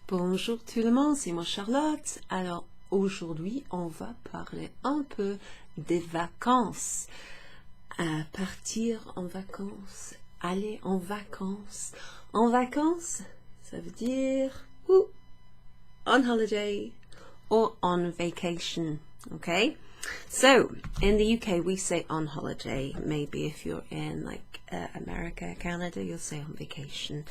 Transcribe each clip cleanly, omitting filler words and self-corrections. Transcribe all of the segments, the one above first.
Bonjour tout le monde, c'est moi Charlotte. Alors aujourd'hui, on va parler un peu des vacances. Partir en vacances, aller en vacances. En vacances, ça veut dire on holiday or on vacation, okay? So, in the UK, we say on holiday. Maybe if you're in like America, Canada, you'll say on vacation.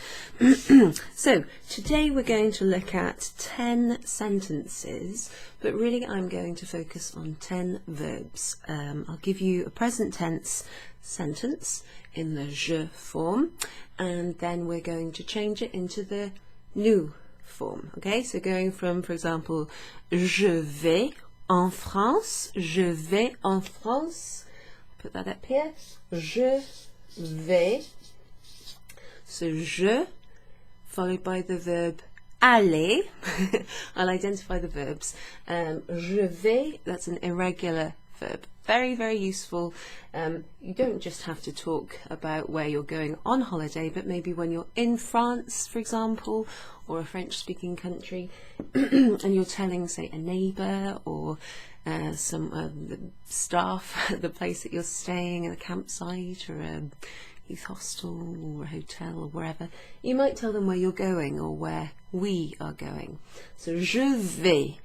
So, today we're going to look at 10 sentences, but really I'm going to focus on 10 verbs. I'll give you a present tense sentence in the je form, and then we're going to change it into the nous form. Okay, so going from, for example, je vais en France, je vais en France. Put that up here. Je vais. So je, followed by the verb aller. I'll identify the verbs. Je vais, that's an irregular verb. Very, very useful. You don't just have to talk about where you're going on holiday, but maybe when you're in France, for example, or a French-speaking country, and you're telling, say, a neighbour or some the staff at the place that you're staying, at a campsite or a youth hostel or a hotel or wherever, you might tell them where you're going or where we are going. So, je vais,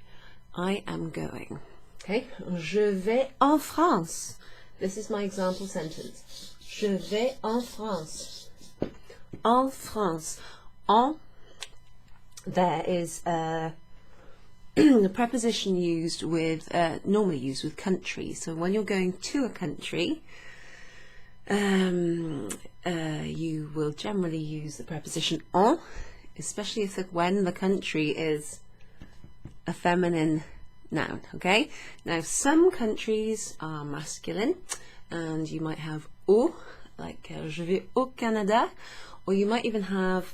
I am going. Okay, je vais en France. This is my example sentence. Je vais en France. En France. En, there is a preposition used with, normally used with country. So when you're going to a country, you will generally use the preposition en, especially when the country is a feminine noun. Okay, now some countries are masculine and you might have au, like je vais au Canada, or you might even have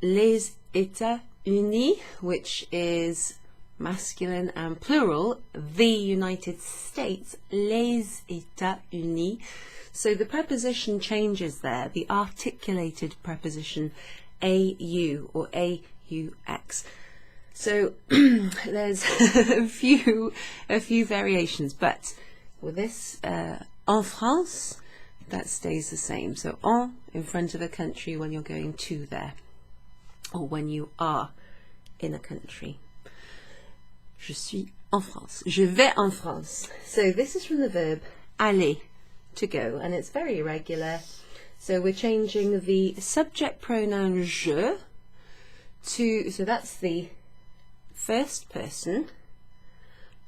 les États-Unis, which is masculine and plural, the United States, les États-Unis. So the preposition changes there, the articulated preposition au or aux. So there's a few variations, but with this en France, that stays the same. So en in front of a country when you're going to there, or when you are in a country. Je suis en France. Je vais en France. So this is from the verb aller, to go, and it's very irregular. So we're changing the subject pronoun je to, so that's the first person,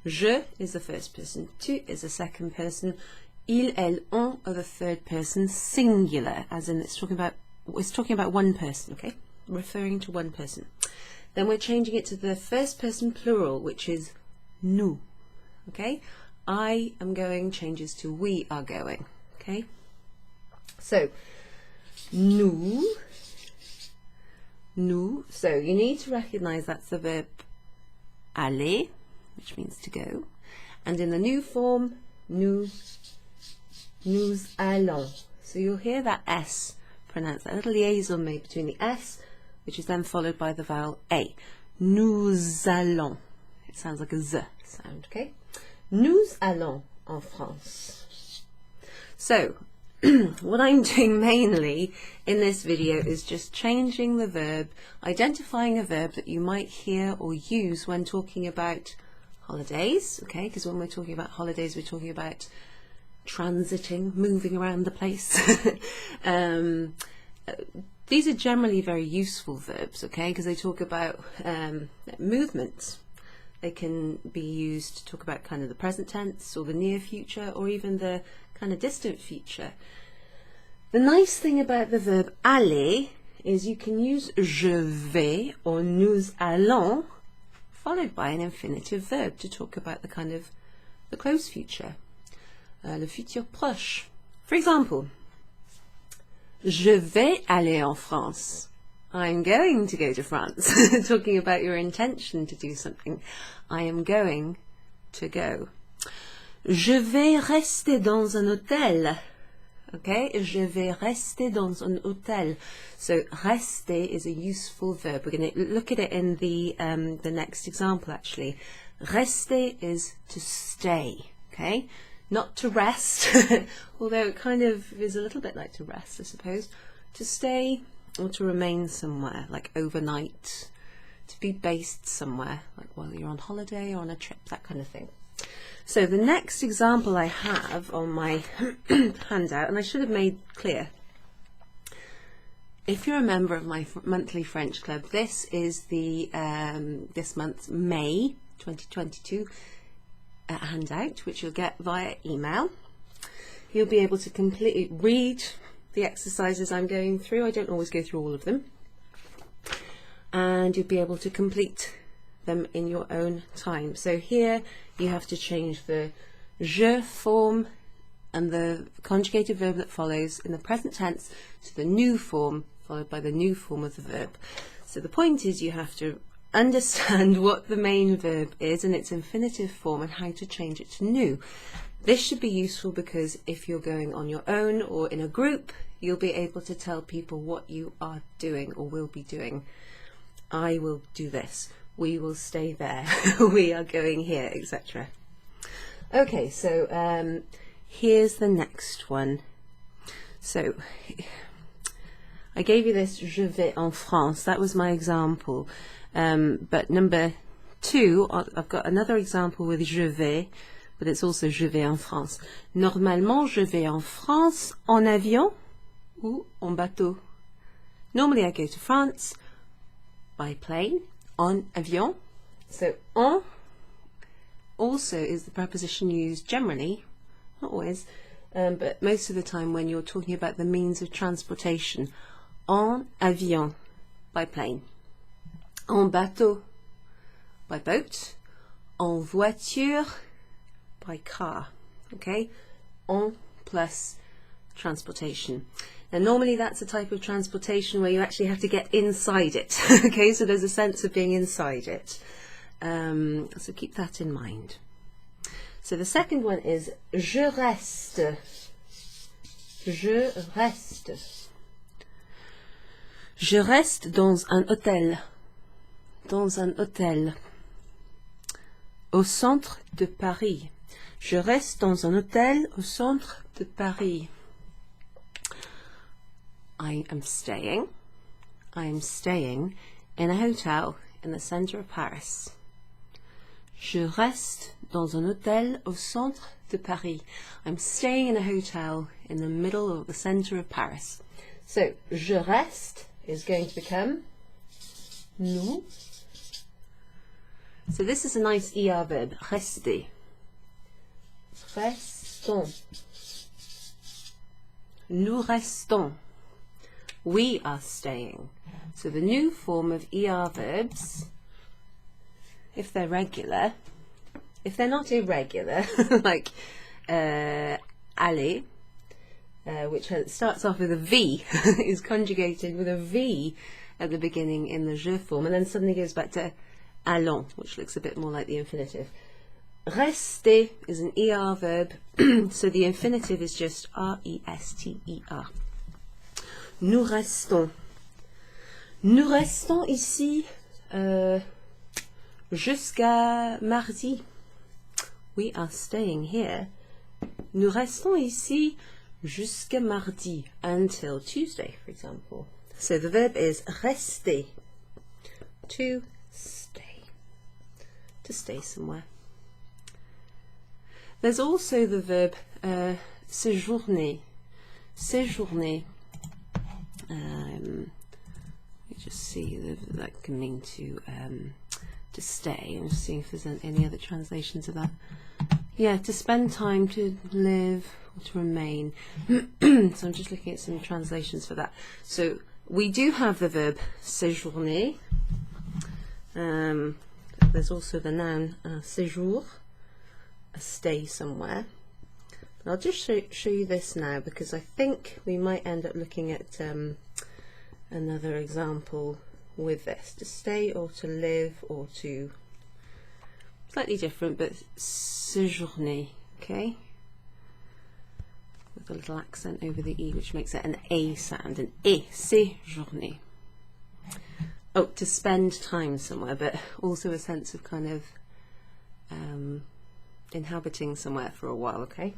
je is the first person, tu is the second person, ils, elles, on are the third person singular, as in it's talking about one person, okay, referring to one person. Then we're changing it to the first person plural, which is nous, okay. I am going changes to we are going, okay. So nous, so you need to recognize that's the verb aller, which means to go, and in the nous form, nous allons. So you'll hear that S pronounced, that little liaison made between the S, which is then followed by the vowel A. Nous allons. It sounds like a Z sound, okay? Nous allons en France. So, what I'm doing mainly in this video is just changing the verb, identifying a verb that you might hear or use when talking about holidays, okay, because when we're talking about holidays we're talking about transiting, moving around the place. These are generally very useful verbs, okay, because they talk about movements. They can be used to talk about kind of the present tense or the near future or even the kind of distant future. The nice thing about the verb aller is you can use je vais or nous allons followed by an infinitive verb to talk about the kind of the close future, le futur proche. For example, je vais aller en France. I'm going to go to France. Talking about your intention to do something. I am going to go. Je vais rester dans un hôtel. Okay, je vais rester dans un hôtel. So rester is a useful verb. We're going to look at it in the next example actually. Rester is to stay, okay? Not to rest, although it kind of is a little bit like to rest, I suppose. To stay or to remain somewhere, like overnight, to be based somewhere, like while you're on holiday or on a trip, that kind of thing. So the next example I have on my handout, and I should have made clear, if you're a member of my monthly French club, this is the this month's May 2022 handout, which you'll get via email. You'll be able to completely read the exercises I'm going through. I don't always go through all of them. And you'll be able to complete them in your own time. So here you have to change the je form and the conjugated verb that follows in the present tense to the nous form, followed by the new form of the verb. So the point is you have to understand what the main verb is and its infinitive form and how to change it to nous. This should be useful because if you're going on your own or in a group, you'll be able to tell people what you are doing or will be doing. I will do this. We will stay there. We are going here, etc. Okay, so here's the next one. So I gave you this je vais en France. That was my example. But number 2, I've got another example with je vais, but it's also je vais en France. Normalement, je vais en France en avion ou en bateau. Normally I go to France by plane, en avion. So en also is the preposition used generally, not always, but most of the time when you're talking about the means of transportation. En avion, by plane. En bateau, by boat. En voiture, by car. Okay, en plus transportation. Now normally that's a type of transportation where you actually have to get inside it. Okay, so there's a sense of being inside it. So keep that in mind. So the second one is je reste. Je reste. Je reste dans un hôtel. Dans un hôtel. Au centre de Paris. Je reste dans un hôtel au centre de Paris. I am staying in a hotel in the center of Paris. Je reste dans un hôtel au centre de Paris. I'm staying in a hotel in the middle of the center of Paris. So, je reste is going to become nous. So this is a nice ER verb, rester. Restons. Nous restons. We are staying. So the new form of ER verbs, if they're regular, if they're not irregular, like aller, which starts off with a V, is conjugated with a V at the beginning in the je form, and then suddenly goes back to allons, which looks a bit more like the infinitive. Rester is an ER verb, so the infinitive is just R-E-S-T-E-R. Nous restons. Nous restons ici jusqu'à mardi. We are staying here. Nous restons ici jusqu'à mardi, until Tuesday, for example. So the verb is rester, to stay somewhere. There's also the verb séjourner. Séjourner. Let me just see that can mean to stay. I'm just seeing if there's any other translations of that. Yeah, to spend time, to live, or to remain. So I'm just looking at some translations for that. So we do have the verb séjourner. There's also the noun séjour, a stay somewhere. But I'll just show you this now because I think we might end up looking at another example with this. To stay or to live or to... Slightly different, but séjourner, okay? with a little accent over the E, which makes it an A sound, an E, séjourner. Oh, to spend time somewhere, but also a sense of kind of inhabiting somewhere for a while, okay?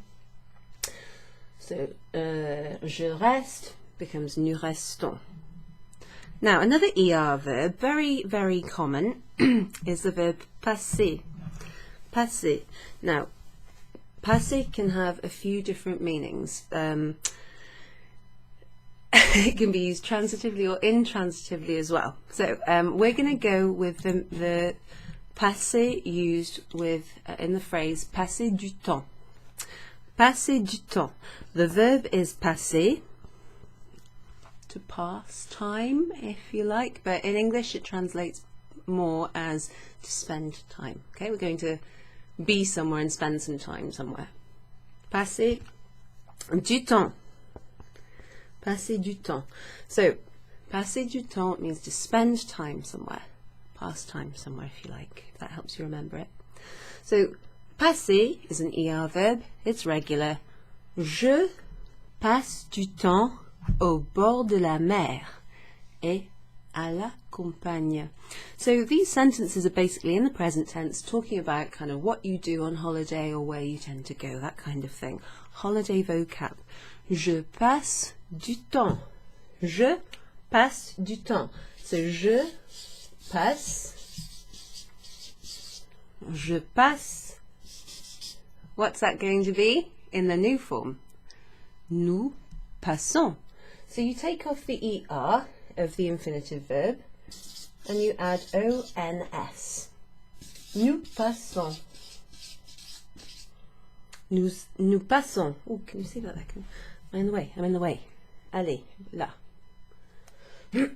So, je reste becomes nous restons. Now, another ER verb, very, very common, is the verb passer. Passer. Now, passer can have a few different meanings. It can be used transitively or intransitively as well. So we're going to go with the passer used with in the phrase passer du temps. Passer du temps. The verb is passer, to pass time, if you like, but in English it translates more as to spend time. Okay, we're going to be somewhere and spend some time somewhere. Passer du temps. Passer du temps. So, passer du temps means to spend time somewhere. Pass time somewhere, if you like, if that helps you remember it. So, passer is an ER verb. It's regular. Je passe du temps au bord de la mer et à la campagne. So these sentences are basically in the present tense, talking about kind of what you do on holiday or where you tend to go, that kind of thing. Holiday vocab. Je passe du temps. Je passe du temps. So je passe. Je passe. What's that going to be in the new form? Nous passons. So you take off the ER of the infinitive verb and you add ONS. Nous passons. Nous passons. Oh, can you see that? I'm in the way. I'm in the way. Allez, là.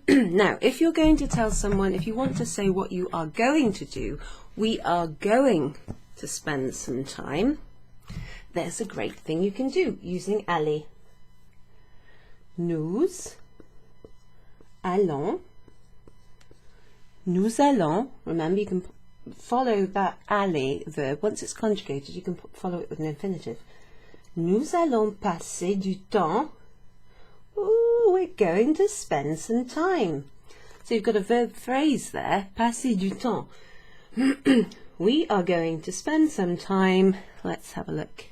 Now, if you're going to tell someone, if you want to say what you are going to do, we are going to spend some time, there's a great thing you can do using aller. Nous allons. Nous allons. Remember, you can follow that aller verb. Once it's conjugated, you can follow it with an infinitive. Nous allons passer du temps. Ooh, we're going to spend some time. So you've got a verb phrase there, passer du temps. We are going to spend some time. Let's have a look.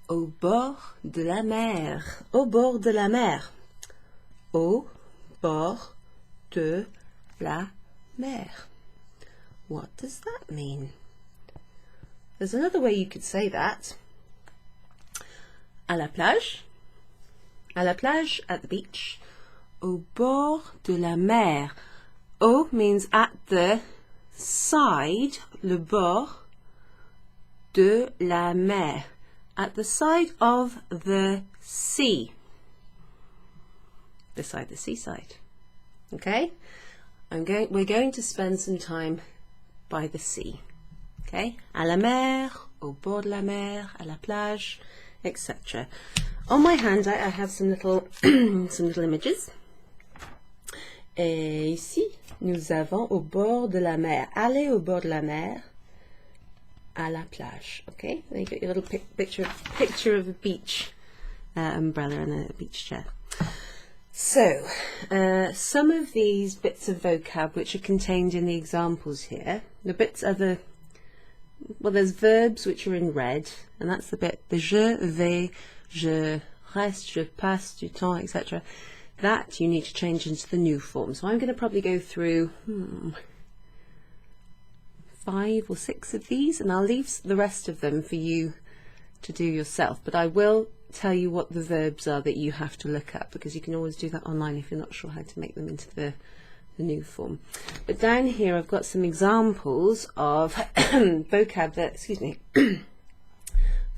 Au bord de la mer. Au bord de la mer. Au bord de la mer. What does that mean? There's another way you could say that. À la plage. À la plage, at the beach. Au bord de la mer. Au means at the side, le bord de la mer. At the side of the sea. Beside the seaside. Okay? We're going to spend some time by the sea. Okay? À la mer, au bord de la mer, à la plage, etc. On my handout I have some little images. Et ici, nous avons au bord de la mer. Aller au bord de la mer, à la plage. Okay? There you got your little picture of a beach umbrella and a beach chair. So, some of these bits of vocab which are contained in the examples here, the bits are there's verbs which are in red, and that's the bit, the je, vais, je reste, je passe du temps, etc. That you need to change into the new form. So I'm going to probably go through 5 or 6 of these, and I'll leave the rest of them for you to do yourself. But I will tell you what the verbs are that you have to look up, because you can always do that online if you're not sure how to make them into the new form. But down here I've got some examples of vocab that,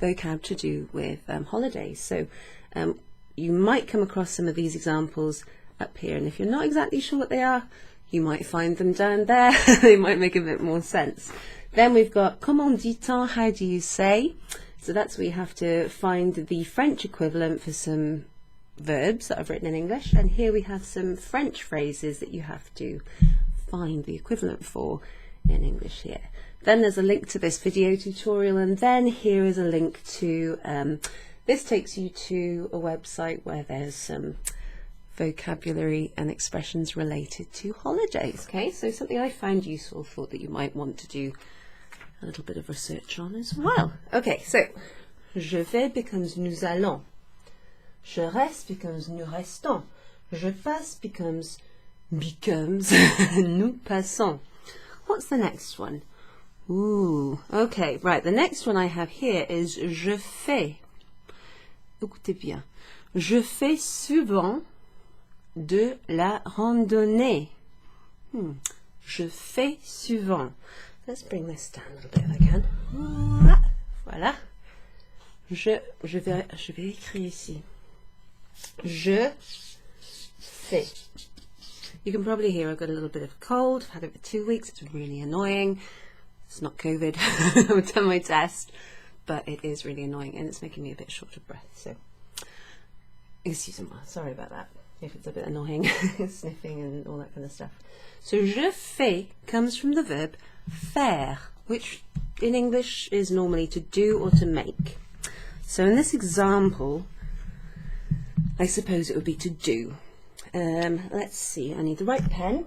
vocab to do with holidays. So you might come across some of these examples up here, and if you're not exactly sure what they are, you might find them down there. They might make a bit more sense. Then we've got comment dit-on, how do you say? So that's where you have to find the French equivalent for some verbs that I've written in English, and here we have some French phrases that you have to find the equivalent for in English here. Then there's a link to this video tutorial, and then here is a link to This takes you to a website where there's some vocabulary and expressions related to holidays. Okay, so something I found useful, thought that you might want to do a little bit of research on as well. Okay, so je vais becomes nous allons. Je reste becomes nous restons. Je passe becomes nous passons. What's the next one? Ooh, okay, right. The next one I have here is je fais. Écoutez bien. Je fais souvent de la randonnée. Je fais souvent. Let's bring this down a little bit if I can. Voilà. Je vais écrire ici. Je fais. You can probably hear I've got a little bit of a cold. I've had it for 2 weeks. It's really annoying. It's not COVID. I've done my test, but it is really annoying and it's making me a bit short of breath. So, excuse me. Sorry about that. If it's a bit annoying, sniffing and all that kind of stuff. So, je fais comes from the verb faire, which in English is normally to do or to make. So, in this example, I suppose it would be to do. Let's see, I need the right pen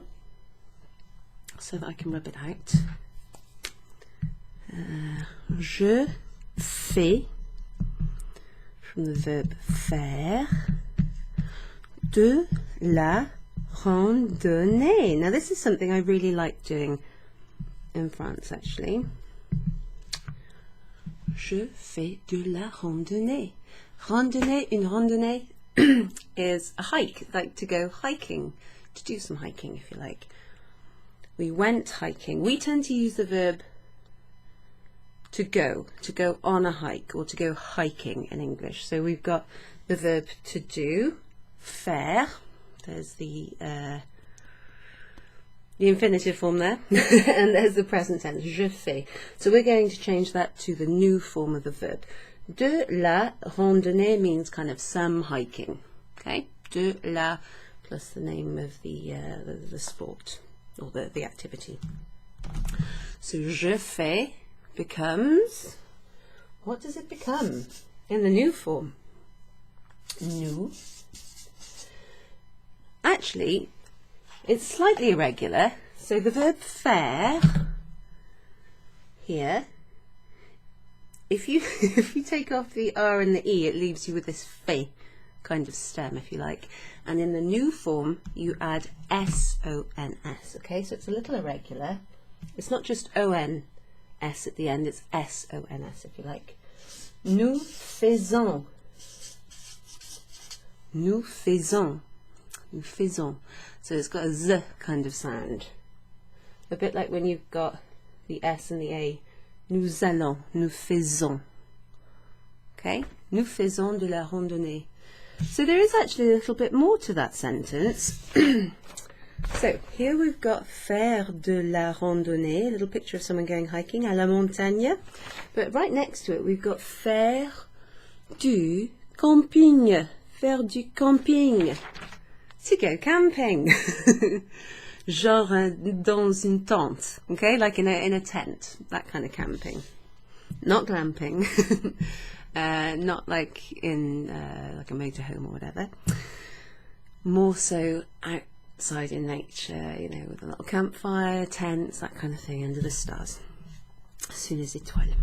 so that I can rub it out. Je fais, from the verb faire, de la randonnée. Now this is something I really like doing in France actually. Je fais de la randonnée. Randonnée, une randonnée is a hike, like to go hiking, to do some hiking if you like. We went hiking. We tend to use the verb to go on a hike or to go hiking in English. So we've got the verb to do, faire, there's the infinitive form there, and there's the present tense, je fais. So we're going to change that to the new form of the verb. De la randonnée means kind of some hiking, okay? De la plus the name of the sport or the activity. So je fais becomes, what does it become in the new form? Nous. Actually, it's slightly irregular. So the verb faire here, if you take off the R and the E, it leaves you with this fait kind of stem, if you like. And in the new form, you add S-O-N-S. Okay, so it's a little irregular. It's not just O-N-S at the end, it's S-O-N-S, if you like. Nous faisons. Nous faisons. Nous faisons. So it's got a Z kind of sound. A bit like when you've got the S and the A. Nous allons, nous faisons. Okay? Nous faisons de la randonnée. So there is actually a little bit more to that sentence. So here we've got faire de la randonnée, a little picture of someone going hiking à la montagne. But right next to it we've got faire du camping. Faire du camping. To go camping. Genre dans une tente, okay, like in a tent, that kind of camping, not glamping, not like in like a motorhome or whatever. More so outside in nature, you know, with a little campfire, tents, that kind of thing, under the stars. Sous les étoiles.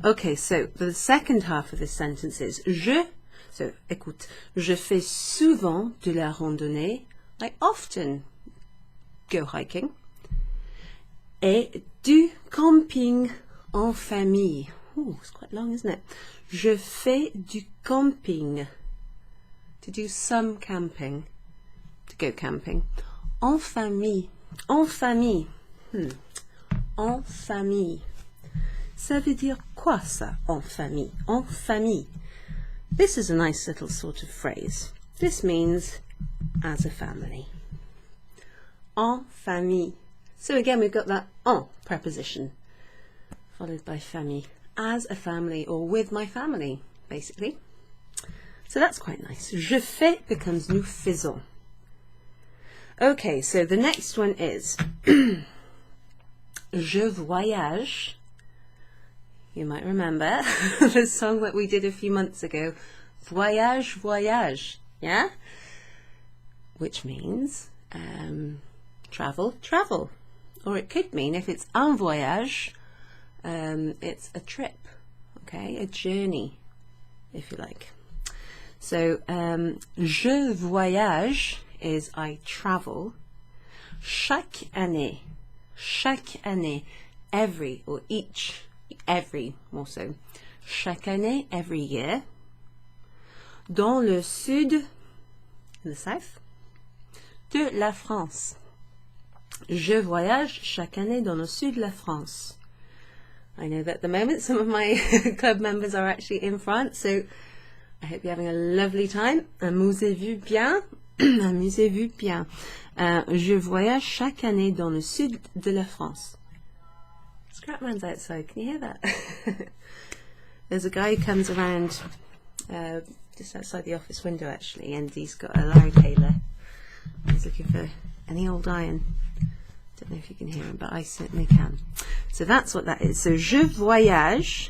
Okay, so the second half of this sentence is je. So, écoute, je fais souvent de la randonnée. I often go hiking. Et du camping en famille. Oh, it's quite long, isn't it? Je fais du camping. To do some camping. To go camping. En famille. En famille. En famille. Ça veut dire quoi ça, en famille? En famille. This is a nice little sort of phrase. This means as a family. En famille. So again, we've got that en preposition, followed by famille. As a family, or with my family, basically. So that's quite nice. Je fais becomes nous faisons. Okay, so the next one is je voyage. you might remember the song that we did a few months ago, Voyage, Voyage, yeah? Which means travel, travel. Or it could mean, if it's un voyage, it's a trip, okay? A journey, if you like. So, je voyage is I travel. Chaque année, every or each, every more so. Chaque année, every year. Dans le sud, in the south, de la France. Je voyage chaque année dans le sud de la France. I know that at the moment some of my club members are actually in France, so I hope you're having a lovely time. Amusez-vous bien. Amusez-vous bien. Je voyage chaque année dans le sud de la France. Scrapman's outside. Can you hear that? There's a guy who comes around just outside the office window actually, and he's got a loud hailer. He's looking for any old iron. Don't know if you can hear him, but I certainly can. So that's what that is. So je voyage.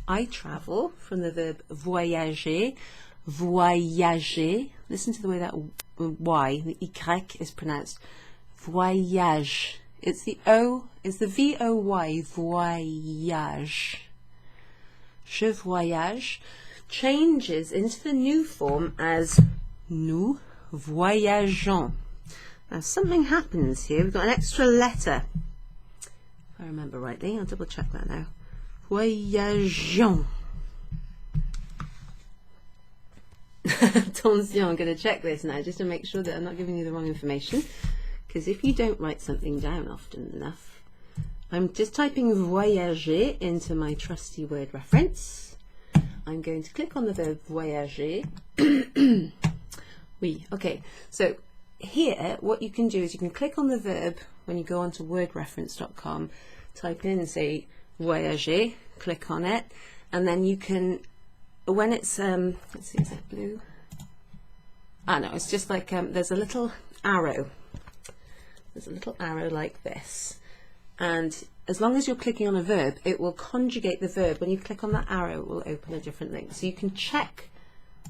I travel, from the verb voyager. Voyager. Listen to the way that Y, the Y is pronounced. Voyage. It's the O, it's the V-O-Y, voyage. Je voyage changes into the new form as nous voyageons. Now something happens here. We've got an extra letter. If I remember rightly, I'll double check that now. Voyageons. Attention, I'm going to check this now just to make sure that I'm not giving you the wrong information, because if you don't write something down often enough, I'm just typing voyager into my trusty word reference. I'm going to click on the verb voyager. Oui, okay, so here what you can do is you can click on the verb when you go onto wordreference.com, type in, say, voyager, click on it, and then you can, when it's let's see, is it blue? Ah no, it's just like there's a little arrow. There's a little arrow like this, and as long as you're clicking on a verb, it will conjugate the verb. When you click on that arrow, it will open a different link. So you can check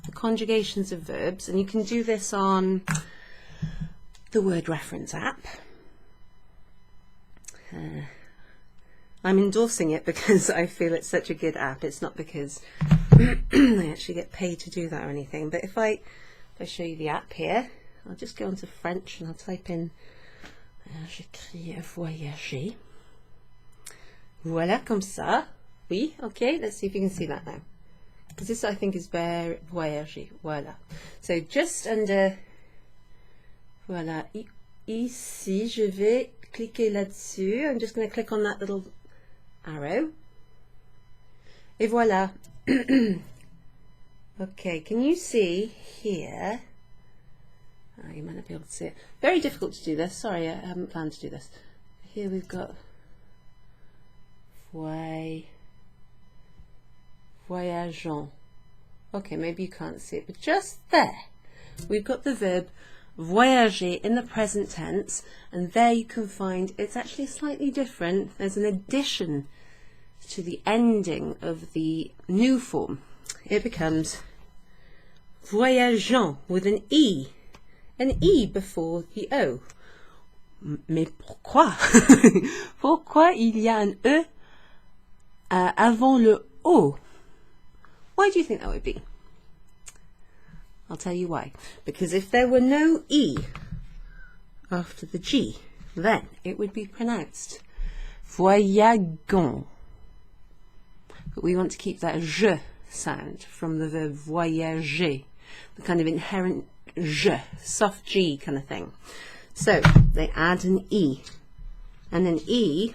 the conjugations of verbs, and you can do this on the Word Reference app. I'm endorsing it because I feel it's such a good app. It's not because I actually get paid to do that or anything. But if I show you the app here, I'll just go into French and I'll type in j'écris voyager. Voilà, comme ça. Oui, okay, let's see if you can see that now. Because this I think is voyager. Voilà. So just under, voilà, ici, je vais cliquer là-dessus. I'm just going to click on that little arrow. Et voilà. Okay, can you see here? Oh, you might not be able to see it. Very difficult to do this. Sorry, I haven't planned to do this. Here we've got voyageons. Okay, maybe you can't see it, but just there, we've got the verb voyager in the present tense, and there you can find it's actually slightly different. There's an addition to the ending of the new form. It becomes voyageons with an E before the O. Mais pourquoi? Pourquoi il y a un E avant le O? Why do you think that would be? I'll tell you why. Because if there were no E after the G, then it would be pronounced voyagons. But we want to keep that je sound from the verb voyager, the kind of inherent je, soft G kind of thing. So they add an E, and an E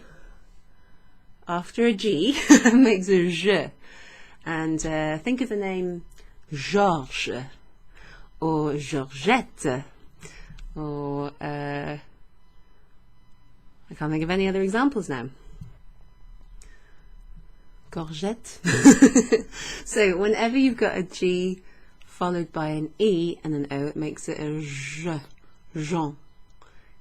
after a G makes a je. And think of the name Georges or Georgette, or I can't think of any other examples now. Courgette. So whenever you've got a G followed by an E and an O, it makes it a je, Jean.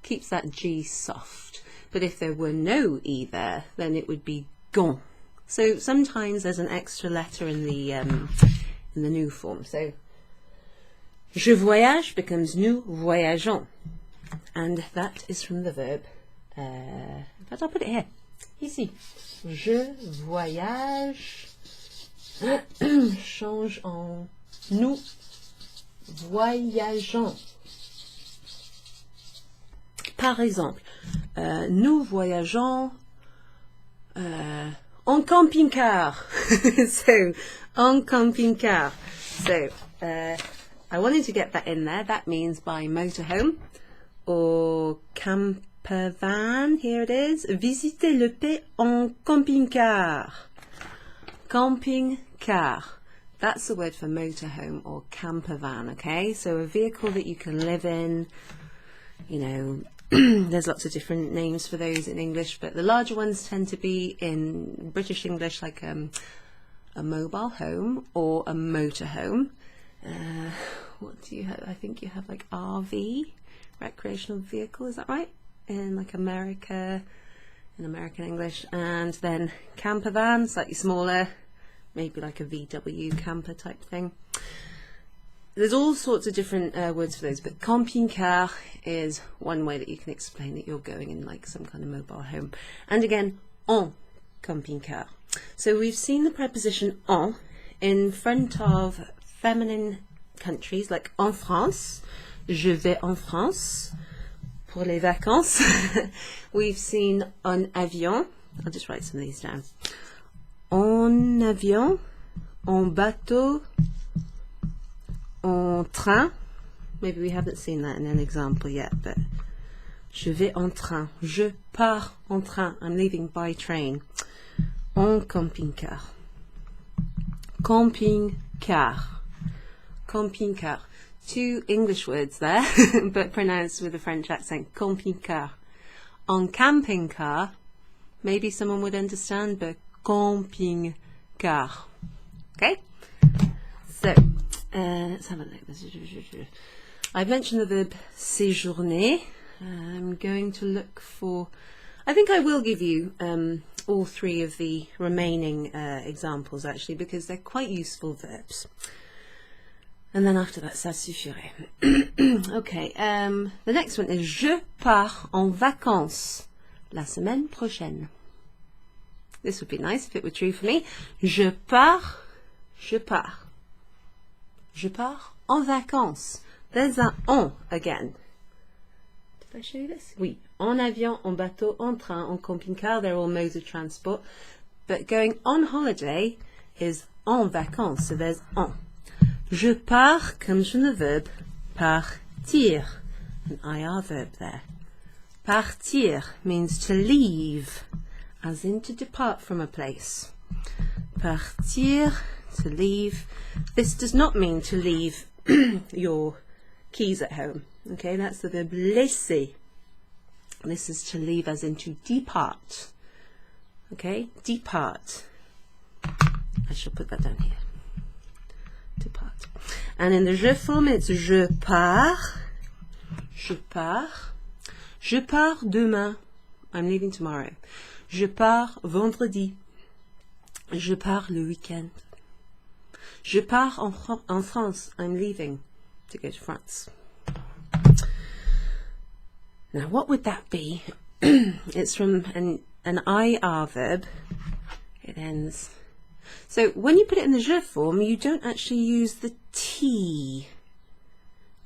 Keeps that G soft. But if there were no E there, then it would be wagon. So sometimes there's an extra letter in the nous form. So je voyage becomes nous voyageons, and that is from the verb. In fact, I'll put it here. Ici. Je voyage change en nous voyageons. Par exemple, nous voyageons en camping-car. So, en camping-car. So, I wanted to get that in there. That means by motorhome or camper van. Here it is. Visiter le pays en camping-car. Camping-car. That's the word for motorhome or camper van, okay? So a vehicle that you can live in, you know, there's lots of different names for those in English, but the larger ones tend to be in British English like a mobile home or a motorhome. What do you have? I think you have like RV, recreational vehicle, is that right? In like America, in American English. And then camper van, slightly smaller, maybe like a VW camper type thing. There's all sorts of different words for those, but camping-car is one way that you can explain that you're going in like some kind of mobile home. And again, en camping-car. So we've seen the preposition en in front of feminine countries like en France. Je vais en France pour les vacances. We've seen en avion. I'll just write some of these down. En avion, en bateau, en train. Maybe we haven't seen that in an example yet, but je vais en train. Je pars en train. I'm leaving by train. En camping-car. Camping-car. Camping-car. Two English words there, but pronounced with a French accent. Camping-car. En camping-car, maybe someone would understand, but camping-car. Okay? So, let's have a look. I've mentioned the verb séjourner. I'm going to look for... I think I will give you all three of the remaining examples, actually, because they're quite useful verbs. And then after that, ça suffirait. Okay, the next one is je pars en vacances la semaine prochaine. This would be nice if it were true for me. Je pars, je pars. Je pars en vacances. There's an en again. Did I show you this? Oui. En avion, en bateau, en train, en camping-car, they're all modes of transport. But going on holiday is en vacances, so there's en. Je pars comes from the verb partir, an IR verb there. Partir means to leave, as in to depart from a place. Partir, to leave. This does not mean to leave your keys at home. Okay, that's the verb laisser. This is to leave as in to depart. Okay, depart. I shall put that down here. Depart. And in the je form, it's je pars. Je pars. Je pars demain. I'm leaving tomorrow. Je pars vendredi. Je pars le week-end. Je pars en France. I'm leaving to go to France. Now, what would that be? It's from an IR verb. It ends. So when you put it in the je form, you don't actually use the T.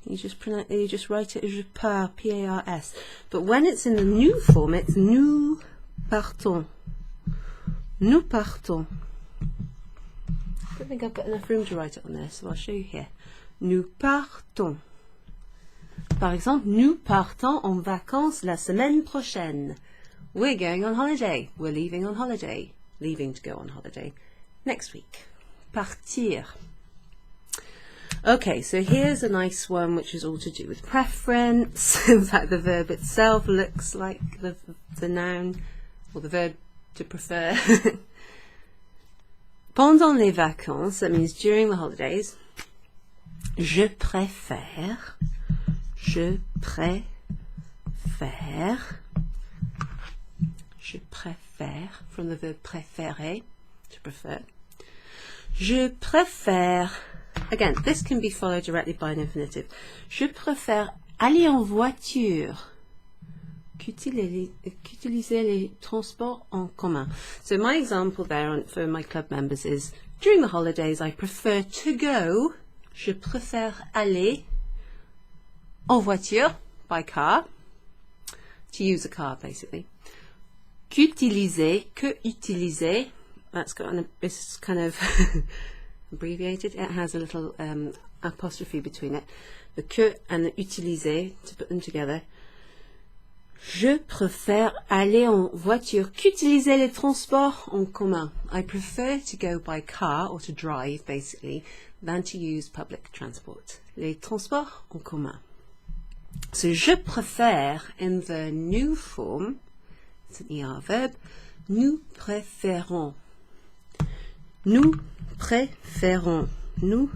You just write it as je pars, P-A-R-S. But when it's in the nous form, it's nous partons. Nous partons. I don't think I've got enough room to write it on there, so I'll show you here. Nous partons. Par exemple, nous partons en vacances la semaine prochaine. We're going on holiday. We're leaving on holiday. Leaving to go on holiday. Next week. Partir. Okay, so here's a nice one which is all to do with preference. In fact, the verb itself looks like the noun, or the verb to prefer. Pendant les vacances, that means during the holidays, je préfère, je préfère, Je préfère, from the verb préférer, to prefer. Je préfère, again, this can be followed directly by an infinitive. Je préfère aller en voiture qu'utiliser les transports en commun. So my example there for my club members is, during the holidays I prefer to go, je préfère aller en voiture, by car, to use a car basically, que utiliser, that's got it's kind of abbreviated, it has a little apostrophe between it, the que and the utiliser, to put them together. Je préfère aller en voiture qu'utiliser les transports en commun. I prefer to go by car, or to drive basically, than to use public transport. Les transports en commun. So je préfère in the nous form, it's an ER verb, nous préférons. Nous préférons. Nous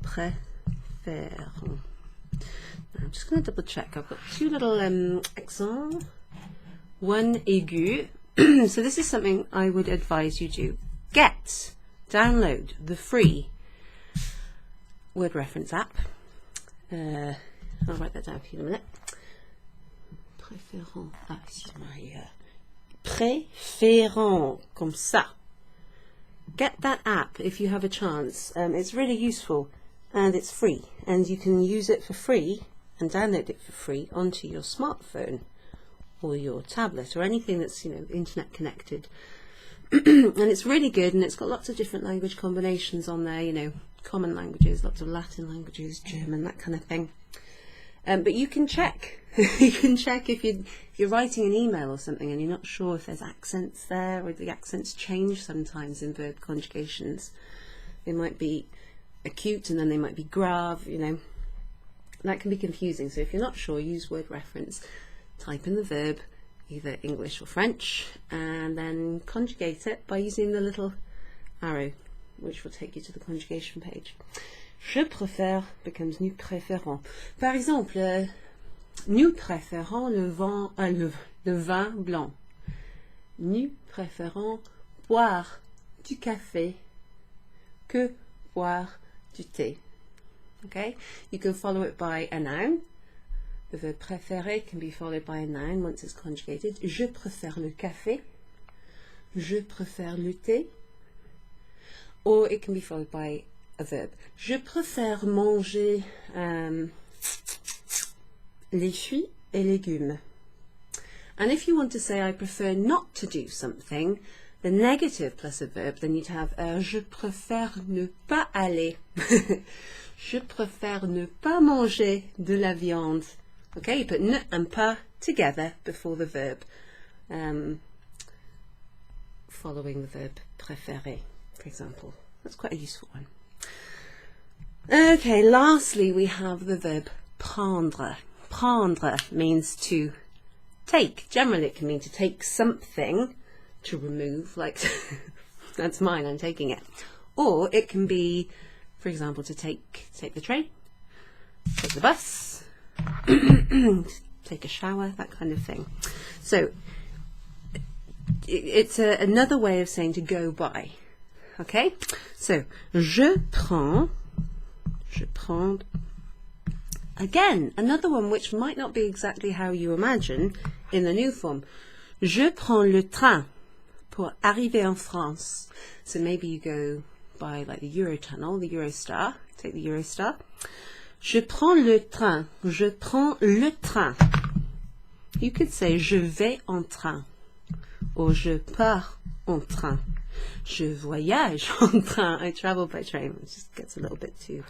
préférons. I'm just going to double check. I've got two little accents, one aigu. So this is something I would advise you do. Download the free word reference app. I'll write that down for you in a minute. Préférons. Ah, excuse-moi. Préférons, comme ça. Get that app if you have a chance. It's really useful and it's free, and you can use it for free and download it for free onto your smartphone or your tablet or anything that's, internet connected. And it's really good, and it's got lots of different language combinations on there, common languages, lots of Latin languages, German, that kind of thing. But you can check. You can check if you're writing an email or something and you're not sure if there's accents there, or the accents change sometimes in verb conjugations. They might be acute and then they might be grave, That can be confusing. So if you're not sure, use word reference. Type in the verb, either English or French, and then conjugate it by using the little arrow, which will take you to the conjugation page. Je préfère becomes nous préférons. Par exemple, nous préférons le vin blanc. Nous préférons boire du café que boire du thé. Okay, you can follow it by a noun. The verb préférer can be followed by a noun once it's conjugated. Je préfère le café. Je préfère le thé. Or it can be followed by a verb. Je préfère manger les fruits et légumes. And if you want to say I prefer not to do something, the negative plus a verb, then you'd have je préfère ne pas aller. Je préfère ne pas manger de la viande. Okay, you put ne and pas together before the verb, following the verb préférer, for example. That's quite a useful one. Okay, lastly we have the verb prendre. Prendre means to take. Generally it can mean to take something, to remove, like that's mine, I'm taking it. Or it can be, for example, to take the train, take the bus, take a shower, that kind of thing. So it's another way of saying to go by. Okay, so je prends. Again, another one which might not be exactly how you imagine in the new form. Je prends le train pour arriver en France. So maybe you go by like the Eurotunnel, the Eurostar, take the Eurostar. Je prends le train. Je prends le train. You could say je vais en train, or je pars en train. Je voyage en train. I travel by train. It just gets a little bit too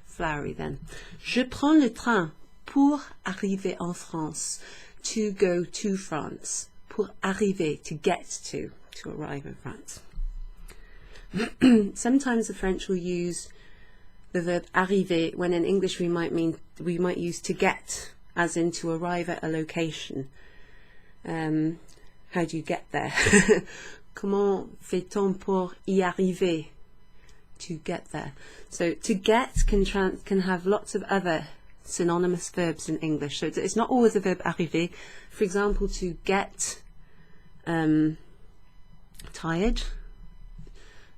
flowery then. Je prends le train pour arriver en France. To go to France. Pour arriver, to get to arrive in France. Sometimes the French will use the verb arriver when in English we might use to get, as in to arrive at a location. How do you get there? Comment fait-on pour y arriver? To get there. So to get can have lots of other synonymous verbs in English. So it's not always the verb arriver. For example, to get tired,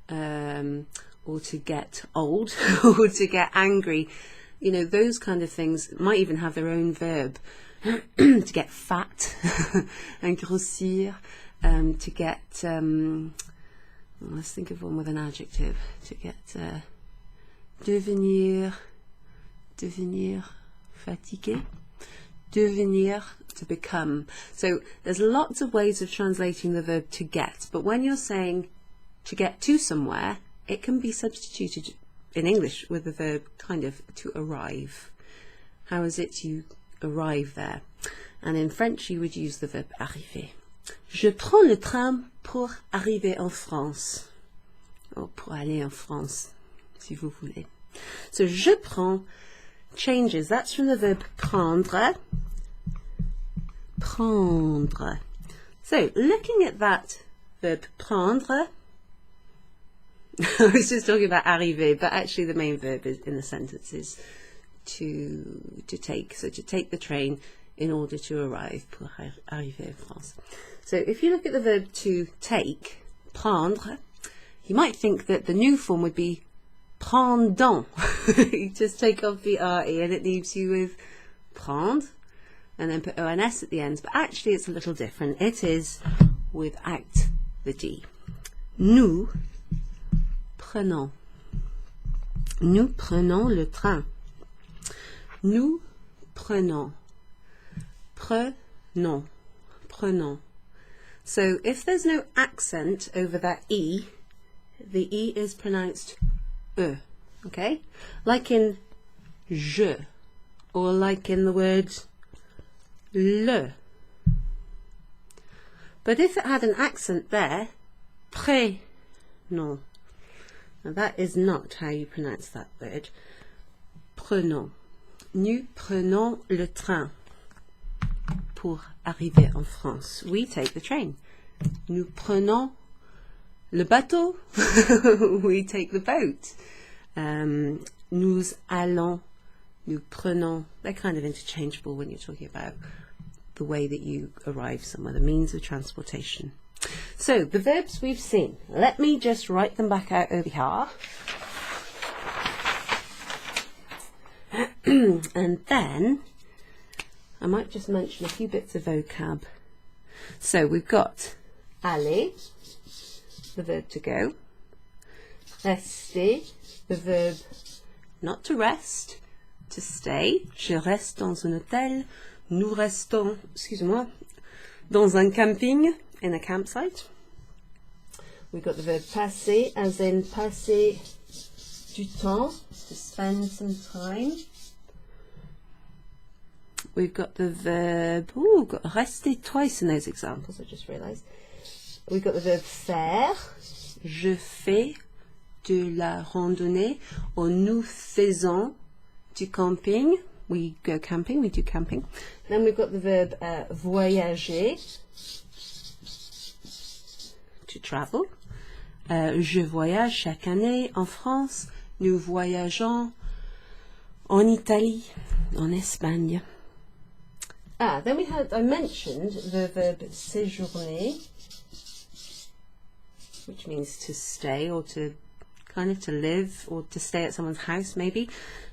or to get old, or to get angry. You know, those kind of things might even have their own verb. To get fat, and grossir, to get, let's think of one with an adjective, to get, devenir fatigué, devenir, to become. So there's lots of ways of translating the verb to get, but when you're saying to get to somewhere, it can be substituted in English with the verb kind of to arrive. How is it you arrive there? And in French you would use the verb arriver. Je prends le train pour arriver en France. Or pour aller en France, si vous voulez. So je prends changes. That's from the verb prendre. Prendre. So looking at that verb prendre, I was just talking about arriver, but actually the main verb is, in the sentence is to take. So to take the train in order to arrive, pour arriver en France. So if you look at the verb to take, prendre, you might think that the new form would be prendant. You just take off the RE and it leaves you with prendre and then put ONS at the end. But actually it's a little different. It is without the D. Nous prenons. Nous prenons le train. Nous prenons. Prenons. Prenons. So if there's no accent over that E, the E is pronounced E, okay? Like in je, or like in the word le. But if it had an accent there, prénom. Now that is not how you pronounce that word. Prenons. Nous prenons le train pour arriver en France. We take the train. Nous prenons le bateau. We take the boat. Nous allons. Nous prenons. They're kind of interchangeable when you're talking about the way that you arrive somewhere, the means of transportation. So the verbs we've seen. Let me just write them back out over here. And then I might just mention a few bits of vocab. So we've got aller, the verb to go. Rester, the verb not to rest, to stay. Je reste dans un hôtel. Nous restons, excusez-moi, dans un camping, in a campsite. We've got the verb passer, as in passer du temps, to spend some time. We've got the verb, we've got rester twice in those examples, I just realised. We've got the verb faire, je fais de la randonnée, or nous faisons du camping, we go camping, we do camping. Then we've got the verb voyager, to travel. Je voyage chaque année en France, nous voyageons en Italie, en Espagne. Then we had, I mentioned the verb séjourner, which means to stay or to kind of to live or to stay at someone's house maybe.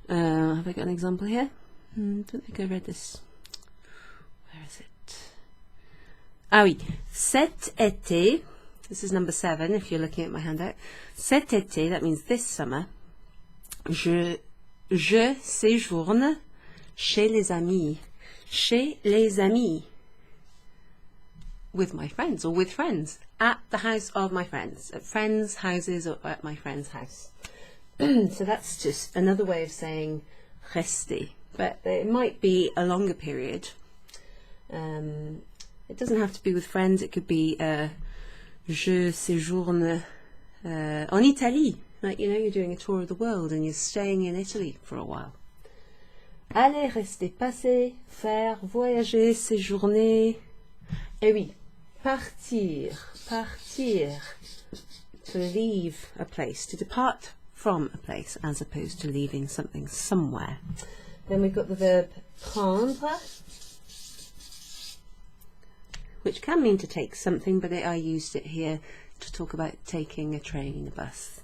Have I got an example here? Don't think I read this. Where is it? Ah oui, cet été, this is number 7 if you're looking at my handout. Cet été, that means this summer, je séjourne chez les amis. Chez les amis, with my friends or with friends, at the house of my friends, at friends' houses or at my friend's house. So that's just another way of saying rester, but it might be a longer period. It doesn't have to be with friends, it could be je séjourne en Italie, like, you know, you're doing a tour of the world and you're staying in Italy for a while. Aller, rester, passer, faire, voyager, séjourner. Et oui, partir, partir. To leave a place, to depart from a place, as opposed to leaving something somewhere. Then we've got the verb prendre, which can mean to take something, but I used it here to talk about taking a train, a bus.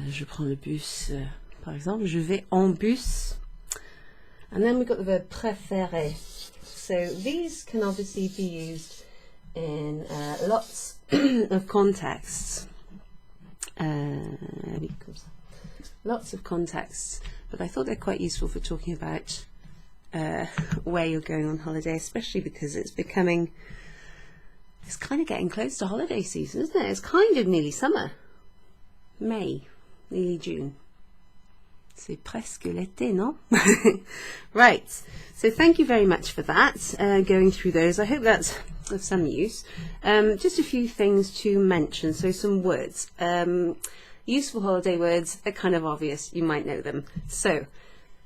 Je prends le bus, par exemple. Je vais en bus. And then we've got the verb préférer. So these can obviously be used in lots of contexts. Lots of contexts, but I thought they're quite useful for talking about where you're going on holiday, especially because it's kind of getting close to holiday season, isn't it? It's kind of nearly summer. May, nearly June. C'est presque l'été, non? Right, so thank you very much for that, going through those. I hope that's of some use. Just a few things to mention, so some words. Useful holiday words are kind of obvious, you might know them. So,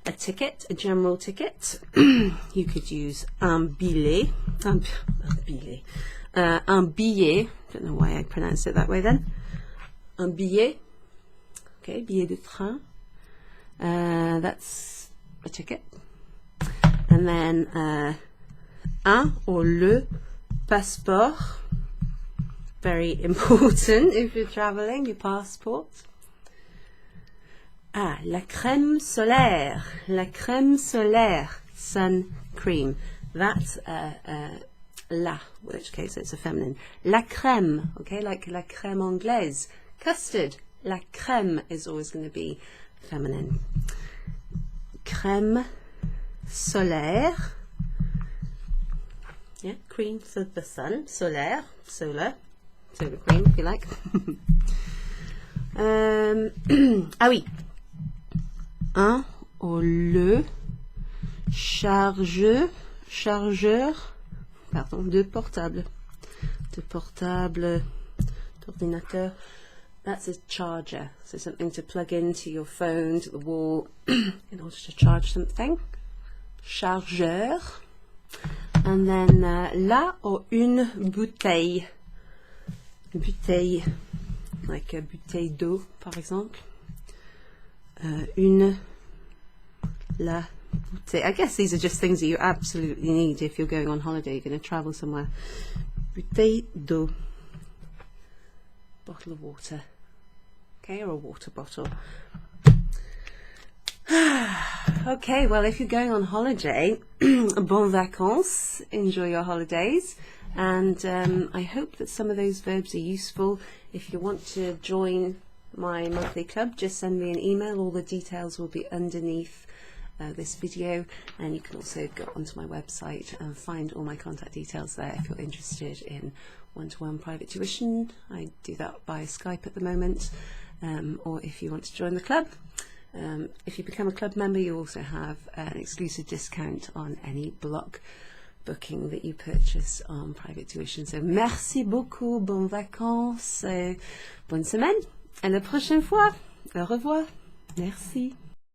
a ticket, a general ticket. You could use un billet. Un billet. Don't know why I pronounced it that way then. Un billet. Okay, billet de train. That's a ticket. And then un or le passeport. Very important if you're traveling, your passport. Ah, la crème solaire. La crème solaire. Sun cream. That's la, in which case it's a feminine. La crème, okay, like la crème anglaise. Custard. La crème is always going to be feminine. Crème solaire. Yeah, cream for the sun. Solaire, solar cream, if you like. Ah oui. Un ou le chargeur, pardon, de portable, d'ordinateur. That's a charger, so something to plug into your phone, to the wall, in order to charge something. Chargeur. And then la or une bouteille. Bouteille, like a bouteille d'eau, par exemple. La bouteille. I guess these are just things that you absolutely need if you're going on holiday, you're going to travel somewhere. Bouteille d'eau. Bottle of water. Okay, or a water bottle. Okay, well, if you're going on holiday, bon vacances, enjoy your holidays, and I hope that some of those verbs are useful. If you want to join my monthly club, just send me an email. All the details will be underneath this video, and you can also go onto my website and find all my contact details there if you're interested in one-to-one private tuition. I do that by Skype at the moment, or if you want to join the club. If you become a club member, you also have an exclusive discount on any block booking that you purchase on private tuition. So merci beaucoup, bonnes vacances, bonne semaine, à la prochaine fois, au revoir, merci.